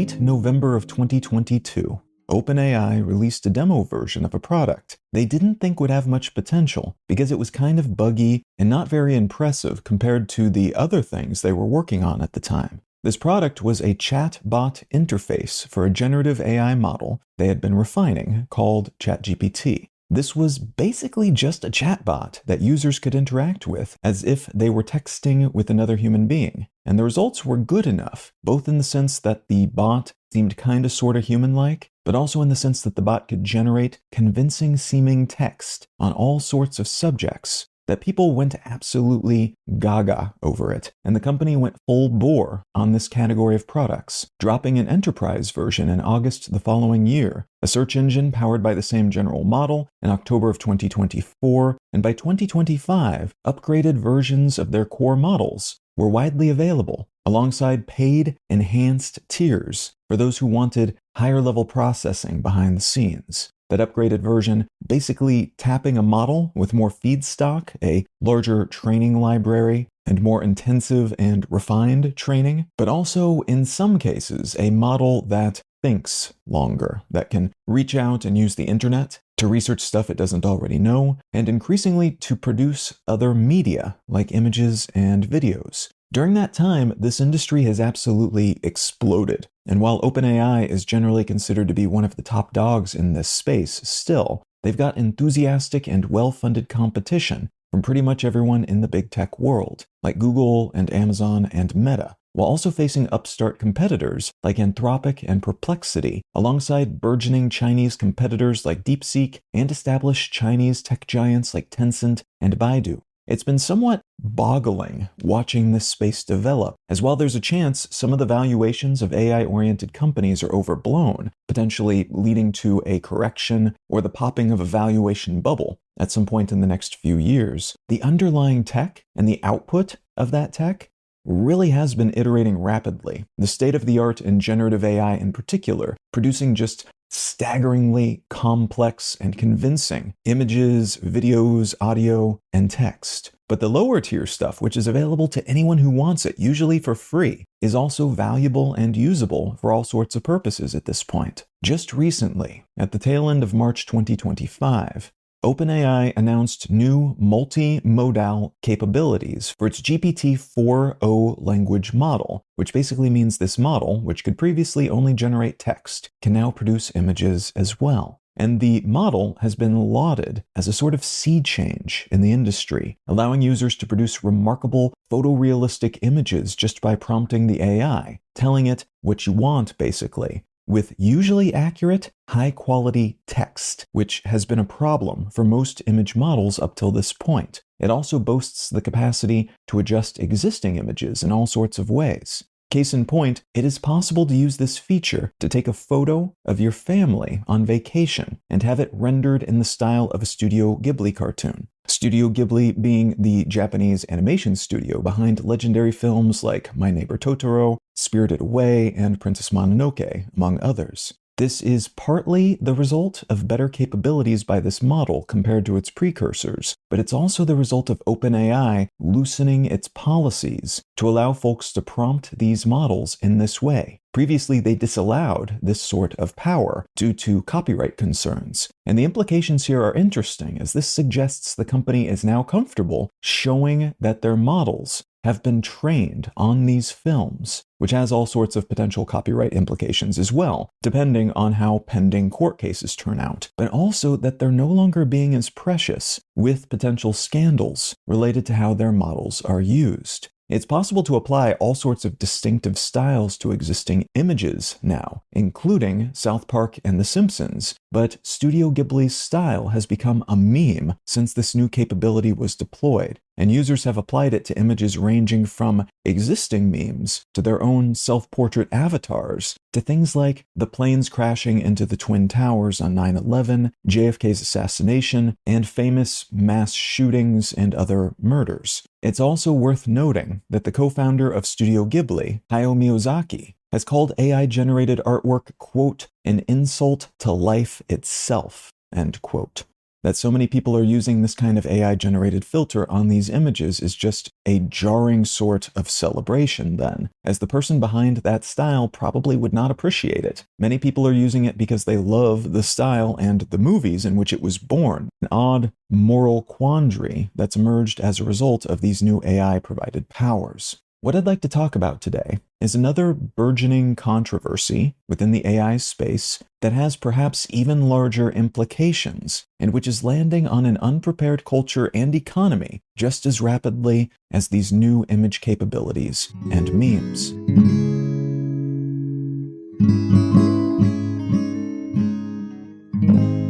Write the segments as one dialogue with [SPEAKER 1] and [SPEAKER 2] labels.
[SPEAKER 1] late November of 2022, OpenAI released a demo version of a product they didn't think would have much potential because it was kind of buggy and not very impressive compared to the other things they were working on at the time. This product was a chatbot interface for a generative AI model they had been refining called ChatGPT. This was basically just a chatbot that users could interact with as if they were texting with another human being. And the results were good enough, both in the sense that the bot seemed kinda sorta human-like, but also in the sense that the bot could generate convincing-seeming text on all sorts of subjects, that people went absolutely gaga over it, and the company went full bore on this category of products, dropping an enterprise version in August the following year, a search engine powered by the same general model in October of 2024, and by 2025, upgraded versions of their core models were widely available, alongside paid, enhanced tiers for those who wanted higher-level processing behind the scenes. That upgraded version basically tapping a model with more feedstock, a larger training library, and more intensive and refined training, but also, in some cases, a model that thinks longer, that can reach out and use the internet to research stuff it doesn't already know, and increasingly to produce other media, like images and videos. During that time, this industry has absolutely exploded, and while OpenAI is generally considered to be one of the top dogs in this space still, they've got enthusiastic and well-funded competition from pretty much everyone in the big tech world, like Google and Amazon and Meta, while also facing upstart competitors like Anthropic and Perplexity, alongside burgeoning Chinese competitors like DeepSeek and established Chinese tech giants like Tencent and Baidu. It's been somewhat boggling watching this space develop, as while there's a chance some of the valuations of AI-oriented companies are overblown, potentially leading to a correction or the popping of a valuation bubble at some point in the next few years, the underlying tech and the output of that tech really has been iterating rapidly. The state-of-the-art in generative AI in particular, producing just staggeringly complex and convincing images, videos, audio, and text. But the lower tier stuff, which is available to anyone who wants it, usually for free, is also valuable and usable for all sorts of purposes at this point. Just recently, at the tail end of March 2025, OpenAI announced new multimodal capabilities for its GPT-4o language model, which basically means this model, which could previously only generate text, can now produce images as well. And the model has been lauded as a sort of sea change in the industry, allowing users to produce remarkable photorealistic images just by prompting the AI, telling it what you want, basically, with usually accurate, high-quality text, which has been a problem for most image models up till this point. It also boasts the capacity to adjust existing images in all sorts of ways. Case in point, it is possible to use this feature to take a photo of your family on vacation and have it rendered in the style of a Studio Ghibli cartoon. Studio Ghibli being the Japanese animation studio behind legendary films like My Neighbor Totoro, Spirited Away, and Princess Mononoke, among others. This is partly the result of better capabilities by this model compared to its precursors, but it's also the result of OpenAI loosening its policies to allow folks to prompt these models in this way. Previously, they disallowed this sort of power due to copyright concerns, and the implications here are interesting, as this suggests the company is now comfortable showing that their models have been trained on these films, which has all sorts of potential copyright implications as well, depending on how pending court cases turn out, but also that they're no longer being as precious with potential scandals related to how their models are used. It's possible to apply all sorts of distinctive styles to existing images now, including South Park and The Simpsons, but Studio Ghibli's style has become a meme since this new capability was deployed, and users have applied it to images ranging from existing memes to their own self-portrait avatars to things like the planes crashing into the Twin Towers on 9/11, JFK's assassination, and famous mass shootings and other murders. It's also worth noting that the co-founder of Studio Ghibli, Hayao Miyazaki, has called AI-generated artwork, quote, an insult to life itself, end quote. that so many people are using this kind of AI-generated filter on these images is just a jarring sort of celebration then, as the person behind that style probably would not appreciate it. Many people are using it because they love the style and the movies in which it was born, an odd moral quandary that's emerged as a result of these new AI-provided powers. What I'd like to talk about today is another burgeoning controversy within the AI space that has perhaps even larger implications, and which is landing on an unprepared culture and economy just as rapidly as these new image capabilities and memes.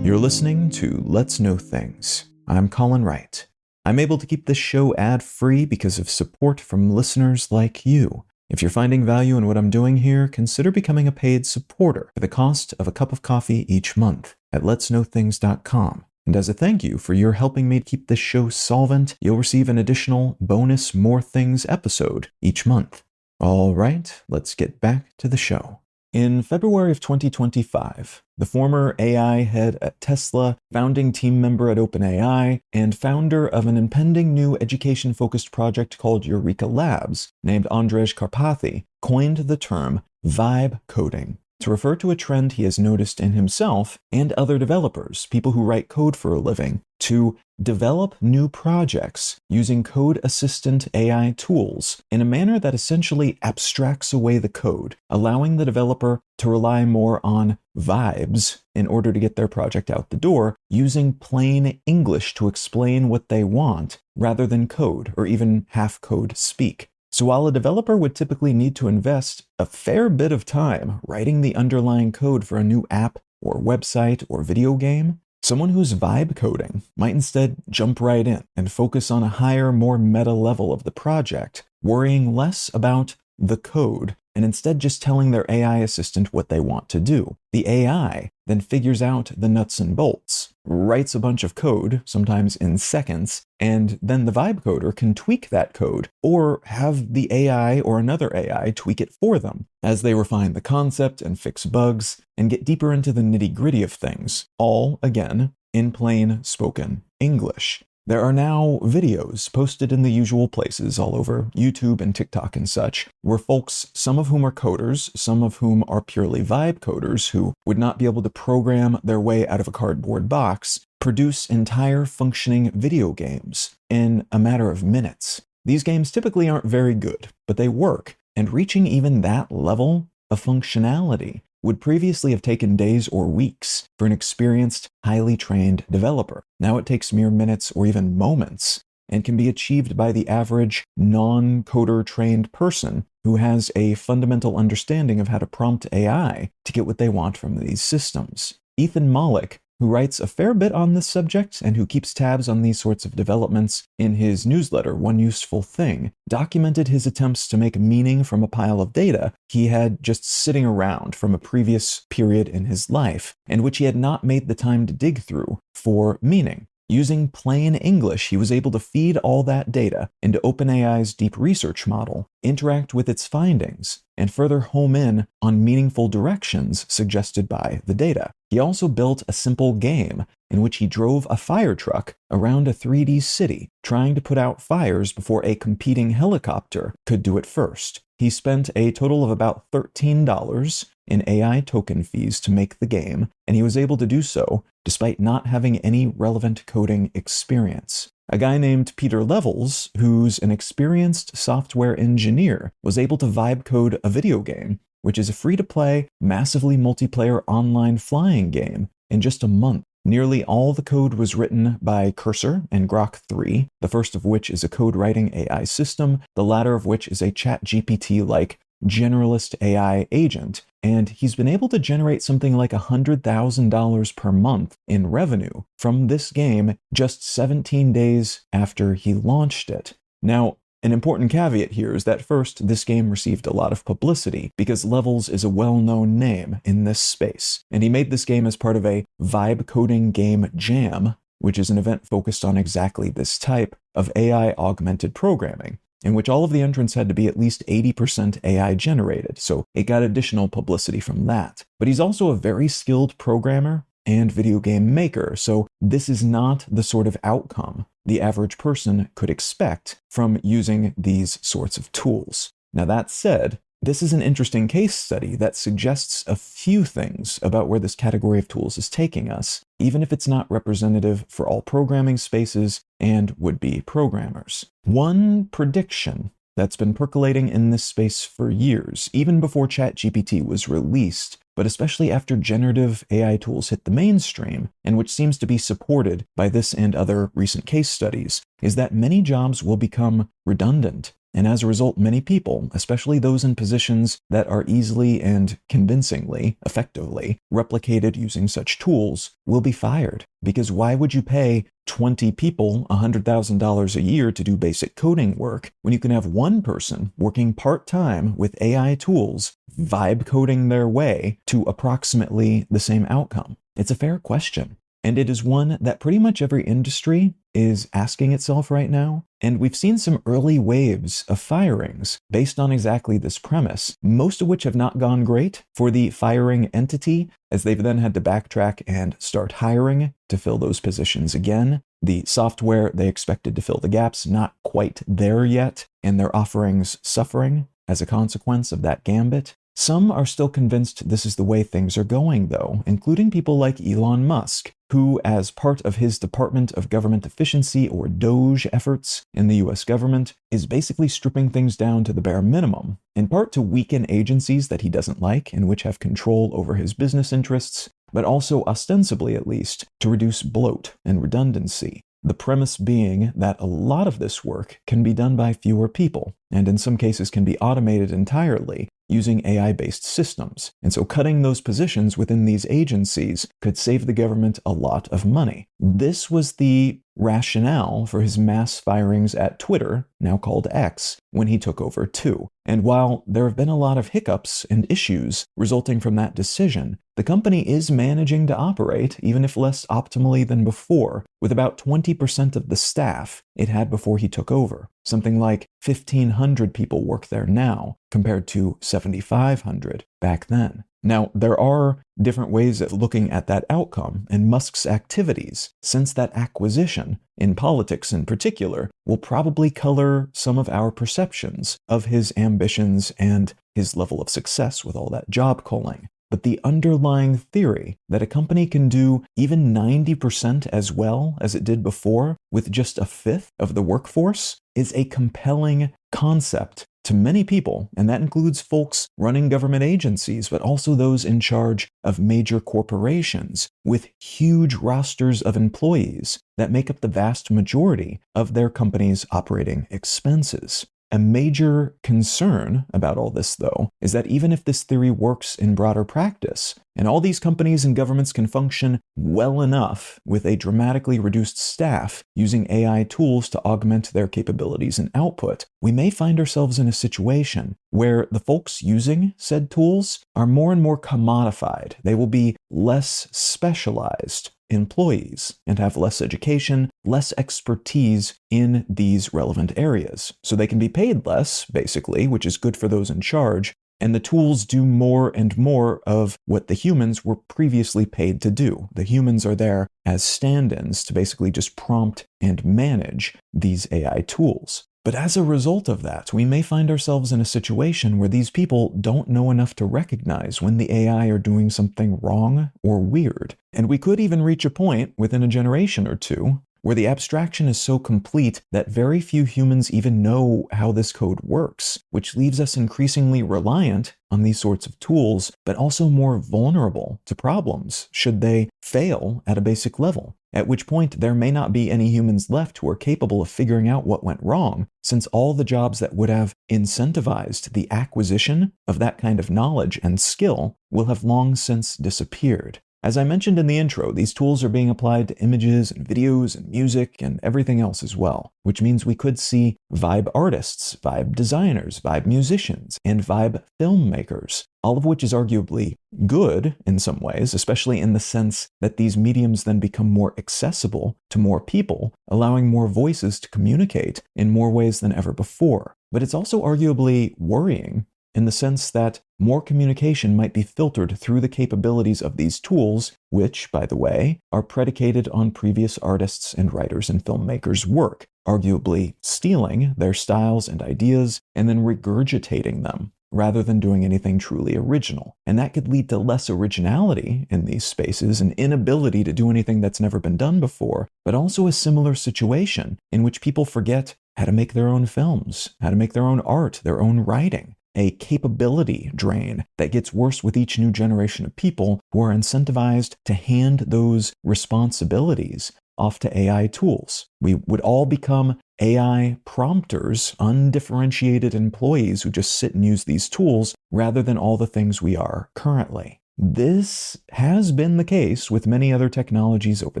[SPEAKER 1] You're listening to Let's Know Things. I'm Colin Wright. I'm able to keep this show ad-free because of support from listeners like you. If you're finding value in what I'm doing here, consider becoming a paid supporter for the cost of a cup of coffee each month at letsknowthings.com. And as a thank you for your helping me keep this show solvent, you'll receive an additional bonus More Things episode each month. All right, let's get back to the show. In February of 2025, the former AI head at Tesla, founding team member at OpenAI, and founder of an impending new education-focused project called Eureka Labs, named Andrej Karpathy, coined the term vibe coding to refer to a trend he has noticed in himself and other developers, people who write code for a living, to develop new projects using code assistant AI tools in a manner that essentially abstracts away the code, allowing the developer to rely more on vibes in order to get their project out the door, using plain English to explain what they want rather than code or even half-code speak. So while a developer would typically need to invest a fair bit of time writing the underlying code for a new app or website or video game, someone who's vibe coding might instead jump right in and focus on a higher, more meta level of the project, worrying less about the code and instead just telling their AI assistant what they want to do. The AI then figures out the nuts and bolts, writes a bunch of code, sometimes in seconds, and then the vibe coder can tweak that code or have the AI or another AI tweak it for them as they refine the concept and fix bugs and get deeper into the nitty-gritty of things, all, again, in plain spoken English. There are now videos posted in the usual places all over YouTube and TikTok and such, where folks, some of whom are coders, some of whom are purely vibe coders who would not be able to program their way out of a cardboard box, produce entire functioning video games in a matter of minutes. These games typically aren't very good, but they work, and reaching even that level of functionality would previously have taken days or weeks for an experienced, highly trained developer. Now it takes mere minutes or even moments and can be achieved by the average non-coder trained person who has a fundamental understanding of how to prompt AI to get what they want from these systems. Ethan Mollick, who writes a fair bit on this subject and who keeps tabs on these sorts of developments in his newsletter, One Useful Thing, documented his attempts to make meaning from a pile of data he had just sitting around from a previous period in his life, and which he had not made the time to dig through for meaning. Using plain English, he was able to feed all that data into OpenAI's deep research model, interact with its findings, and further home in on meaningful directions suggested by the data. He also built a simple game in which he drove a fire truck around a 3D city, trying to put out fires before a competing helicopter could do it first. He spent a total of about $13 in AI token fees to make the game, and he was able to do so despite not having any relevant coding experience. A guy named Peter Levels, who's an experienced software engineer, was able to vibe code a video game, which is a free-to-play, massively multiplayer online flying game, in just a month. Nearly all the code was written by Cursor and Grok 3, the first of which is a code-writing AI system, the latter of which is a ChatGPT-like generalist AI agent, and he's been able to generate something like $100,000 per month in revenue from this game just 17 days after he launched it. Now, an important caveat here is that first, this game received a lot of publicity because Levels is a well-known name in this space, and he made this game as part of a vibe coding game jam, which is an event focused on exactly this type of AI augmented programming, in which all of the entrants had to be at least 80% AI generated, so it got additional publicity from that. But he's also a very skilled programmer, and video game maker, so this is not the sort of outcome the average person could expect from using these sorts of tools. Now, that said, this is an interesting case study that suggests a few things about where this category of tools is taking us, even if it's not representative for all programming spaces and would-be programmers. One prediction that's been percolating in this space for years, even before ChatGPT was released, but especially after generative AI tools hit the mainstream, and which seems to be supported by this and other recent case studies, is that many jobs will become redundant. And as a result, many people, especially those in positions that are easily and convincingly, effectively, replicated using such tools, will be fired. Because why would you pay 20 people $100,000 a year to do basic coding work when you can have one person working part-time with AI tools, vibe coding their way to approximately the same outcome? It's a fair question. And it is one that pretty much every industry is asking itself right now. And we've seen some early waves of firings based on exactly this premise, most of which have not gone great for the firing entity, as they've then had to backtrack and start hiring to fill those positions again. The software they expected to fill the gaps, not quite there yet, and their offerings suffering as a consequence of that gambit. Some are still convinced this is the way things are going, though, including people like Elon Musk, who, as part of his Department of Government Efficiency or DOGE efforts in the US government, is basically stripping things down to the bare minimum, in part to weaken agencies that he doesn't like and which have control over his business interests, but also ostensibly at least to reduce bloat and redundancy. The premise being that a lot of this work can be done by fewer people, and in some cases can be automated entirely using AI-based systems. And so cutting those positions within these agencies could save the government a lot of money. This was the rationale for his mass firings at Twitter, now called X, when he took over too. And while there have been a lot of hiccups and issues resulting from that decision, the company is managing to operate, even if less optimally than before, with about 20% of the staff it had before he took over. Something like 1,500 people work there now, compared to 7,500 back then. Now, there are different ways of looking at that outcome, and Musk's activities since that acquisition, in politics in particular, will probably color some of our perceptions of his ambitions and his level of success with all that job culling. But the underlying theory that a company can do even 90% as well as it did before with just a fifth of the workforce is a compelling concept to many people, and that includes folks running government agencies, but also those in charge of major corporations with huge rosters of employees that make up the vast majority of their company's operating expenses. A major concern about all this, though, is that even if this theory works in broader practice, and all these companies and governments can function well enough with a dramatically reduced staff using AI tools to augment their capabilities and output, we may find ourselves in a situation where the folks using said tools are more and more commodified. They will be less specialized employees and have less education, less expertise in these relevant areas. So they can be paid less, basically, which is good for those in charge, and the tools do more and more of what the humans were previously paid to do. The humans are there as stand-ins to basically just prompt and manage these AI tools. But as a result of that, we may find ourselves in a situation where these people don't know enough to recognize when the AI are doing something wrong or weird. And we could even reach a point within a generation or two where the abstraction is so complete that very few humans even know how this code works, which leaves us increasingly reliant on these sorts of tools, but also more vulnerable to problems should they fail at a basic level. At which point there may not be any humans left who are capable of figuring out what went wrong, since all the jobs that would have incentivized the acquisition of that kind of knowledge and skill will have long since disappeared. As I mentioned in the intro, these tools are being applied to images and videos and music and everything else as well, which means we could see vibe artists, vibe designers, vibe musicians, and vibe filmmakers, all of which is arguably good in some ways, especially in the sense that these mediums then become more accessible to more people, allowing more voices to communicate in more ways than ever before. But it's also arguably worrying in the sense that more communication might be filtered through the capabilities of these tools, which, by the way, are predicated on previous artists and writers and filmmakers' work, arguably stealing their styles and ideas and then regurgitating them, rather than doing anything truly original. And that could lead to less originality in these spaces, an inability to do anything that's never been done before, but also a similar situation in which people forget how to make their own films, how to make their own art, their own writing. A capability drain that gets worse with each new generation of people who are incentivized to hand those responsibilities off to AI tools. We would all become AI prompters, undifferentiated employees who just sit and use these tools rather than all the things we are currently. This has been the case with many other technologies over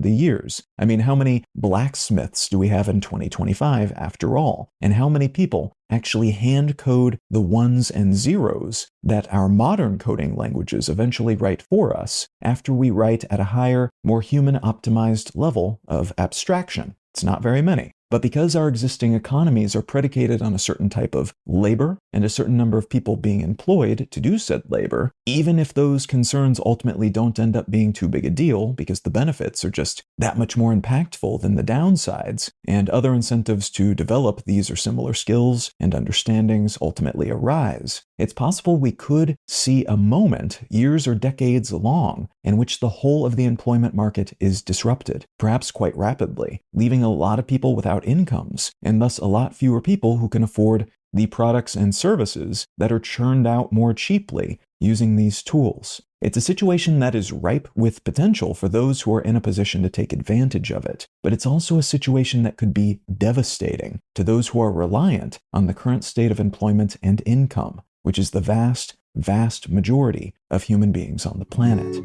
[SPEAKER 1] the years. I mean, how many blacksmiths do we have in 2025 after all? And how many people actually hand code the ones and zeros that our modern coding languages eventually write for us after we write at a higher, more human-optimized level of abstraction? It's not very many. But because our existing economies are predicated on a certain type of labor and a certain number of people being employed to do said labor, even if those concerns ultimately don't end up being too big a deal because the benefits are just that much more impactful than the downsides, and other incentives to develop these or similar skills and understandings ultimately arise, it's possible we could see a moment, years or decades long, in which the whole of the employment market is disrupted, perhaps quite rapidly, leaving a lot of people without incomes, and thus a lot fewer people who can afford the products and services that are churned out more cheaply using these tools. It's a situation that is ripe with potential for those who are in a position to take advantage of it, but it's also a situation that could be devastating to those who are reliant on the current state of employment and income, which is the vast, vast majority of human beings on the planet.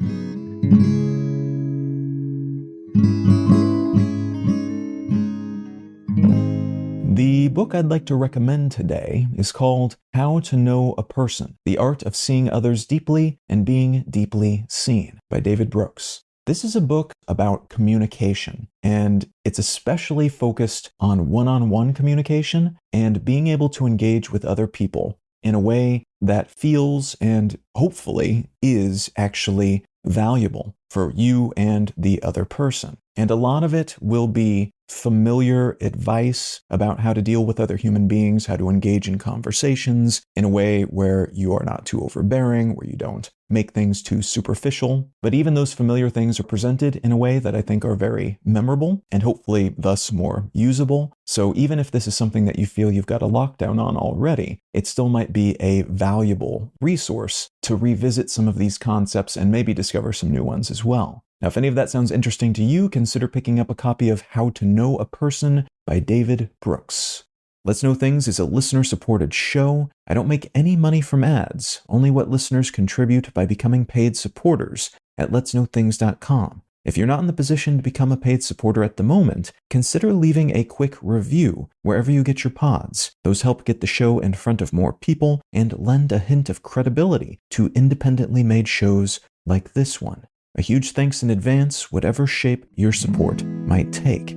[SPEAKER 1] The book I'd like to recommend today is called How to Know a Person: The Art of Seeing Others Deeply and Being Deeply Seen by David Brooks. This is a book about communication, and it's especially focused on one-on-one communication and being able to engage with other people in a way that feels and hopefully is actually valuable for you and the other person. And a lot of it will be familiar advice about how to deal with other human beings, how to engage in conversations in a way where you are not too overbearing, where you don't make things too superficial. But even those familiar things are presented in a way that I think are very memorable and hopefully thus more usable. So even if this is something that you feel you've got a lockdown on already, it still might be a valuable resource to revisit some of these concepts and maybe discover some new ones as well. Now, if any of that sounds interesting to you, consider picking up a copy of How to Know a Person by David Brooks. Let's Know Things is a listener-supported show. I don't make any money from ads, only what listeners contribute by becoming paid supporters at letsknowthings.com. If you're not in the position to become a paid supporter at the moment, consider leaving a quick review wherever you get your pods. Those help get the show in front of more people and lend a hint of credibility to independently made shows like this one. A huge thanks in advance, whatever shape your support might take.